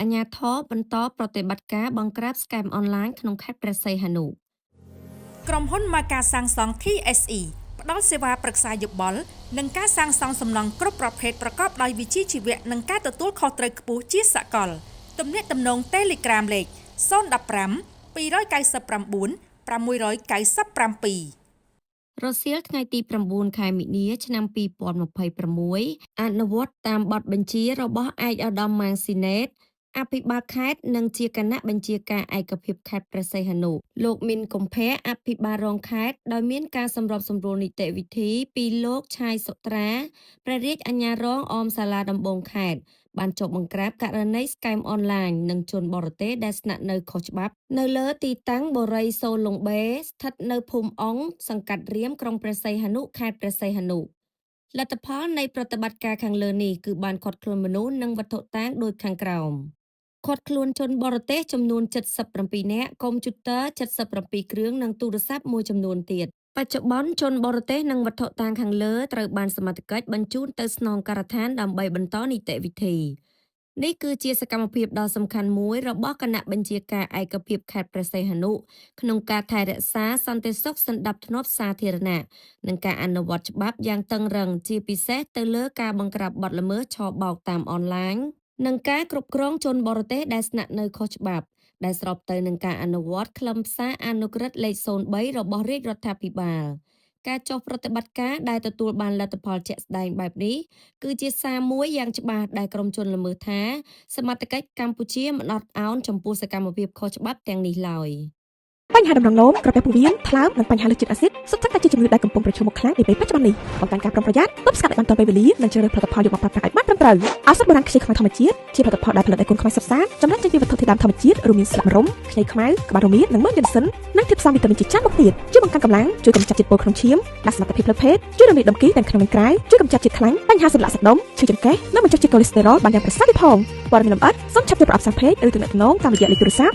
អាជ្ញាធរបន្តប្រតិបត្តិការបង្ក្រាបស្កែមអនឡាញក្នុងខេត្តព្រះសីហនុក្រុមហ៊ុន Maka សាងសង់ TSE ផ្ដល់សេវាប្រឹក្សាយោបល់និងការសាងសង់សំណង់គ្រប់ប្រភេទប្រកបដោយវិជ្ជាជីវៈនិងការទទួលខុសត្រូវខ្ពស់ជាសកលទំនាក់ទំនង Telegram លេខ015 299 697 រសៀលថ្ងៃទី9 ខែមិនិនាឆ្នាំ2026អនុវត្តតាមបទបញ្ជារបស់ឯកឧត្តមម៉ាងស៊ីណេតអភិបាលខេត្តនិងជាគណៈបញ្ជាការឯកភាពខេត្តព្រះសីហនុលោកមីនកំភៈអភិបាលរងខេត្តដោយមានការសម្របសម្រួលនីតិវិធីពីលោកឆាយសុត្រាព្រះរាជអាជ្ញារងអមសាលាដំបងខេត្តបានចុះបង្ក្រាបករណីស្កែមអនឡាញនិងជនបរទេសដែលស្នាក់នៅខុសច្បាប់នៅលើទីតាំងបូរីសូឡុងបេស្ថិតនៅភូមិអង្គសង្កាត់រៀមក្រុងព្រះសីហនុខេត្តព្រះសីហនុលទ្ធផលនៃប្រតិបត្តិការខាងលើនេះគឺបានឃាត់ខ្លួនមនុស្សនិងវត្ថុតាងដូចខាងក្រោមឃាត់ខ្លួនជនបរទេសចំនួន77នាក់កុំព្យូទ័រ77គ្រឿងនិងទូរស័ព្ទមួយចំនួនទៀតបច្ចុប្បន្នជនបរទេសនិងវត្ថុតាងខាងលើត្រូវបានសមត្ថកិច្ចបញ្ជូនទៅស្នងការដ្ឋានដើម្បីបន្តនីតិវិធីនេះគឺជាសកម្មភាពដ៏សំខាន់មួយរបស់គណៈបញ្ជាការឯកភាពខេត្តព្រះសីហនុក្នុងការថែរក្សាសន្តិសុខសណ្ដាប់ធ្នាប់សាធារណៈនិងការអនុវត្តច្បាប់យ៉ាងតឹងរ៉ឹងជាពិសេសទៅលើការបង្ក្រាបបទល្មើសឆបោកតាមអនឡាញនិងការគ្រប់គ្រងជនបរទេសដែលស្នាក់នៅខុសច្បាប់ដែលស្របទៅនឹងការអនុវត្តខ្លឹមសារអនុក្រឹត្យលេខ03របស់រាជរដ្ឋាភិបាលការចុះប្រតិបត្តិការដែលទទួលបានលទ្ធផលជាក់ស្ដែងបែបនេះគឺជាសារមួយយ៉ាងច្បាស់ដែលក្រុមជនល្មើសថាសមត្ថកិច្ចកម្ពុជាមិនអត់ឱនចំពោះសកម្មភាពខុសច្បាប់ទាំងនេះឡើយបញ្ហាដំណងនោមក្រពះពោះវៀនថ្លើមនិងបញ្ហាលើសជាតិអាស៊ីតសុទ្ធសឹងតែជាជំងឺដែលកំពុងប្រឈមមុខខ្លាំងនាពេលបច្ចុប្បន្ននេះបង្កើនការប្រុងប្រយ័ត្នទប់ស្កាត់ឲ្យបានទាន់ពេលវេលានិងជ្រើសរើសផលិតផលយកមកប្រើប្រាស់ឲ្យបានត្រឹមត្រូវឱសថបុរាណខ្ចីខ្មៅធម្មជាតិជាផលិតផលដែលផលិតដោយគុណខ្មែរសុទ្ធសាធចម្រាញ់ចេញពីវត្ថុធាតុដើមធម្មជាតិរួមមានស្លឹករំខ្ចីខ្មៅក្បាលរមៀតនិងមើមយិនសិននិងធាតុផ្សំវីតាមីនជាច្រើនមុខទៀតជួយបង្កើនកម្លាំងជួយកម្ចាត់ជាតិពុលក្នុងឈាមដាក់សមត្ថភាពលើភេទជួយរំលាយដុំគីទាំងក្នុងនិងក្រៅជួយកម្ចាត់ជាតិខ្លាញ់បញ្ហាសន្លាក់សាច់ដុំឈឺចង្កេះនិងបញ្ចុះជាតិកូលេស្តេរ៉ុលបានយ៉ាងប្រសើរទៀតផងព័ត៌មានលម្អិតសូមឆាប់ទៅប្រអប់សារពេកឬទំនាក់ទំនងតាមរយៈលេខទូរស័ព្ទ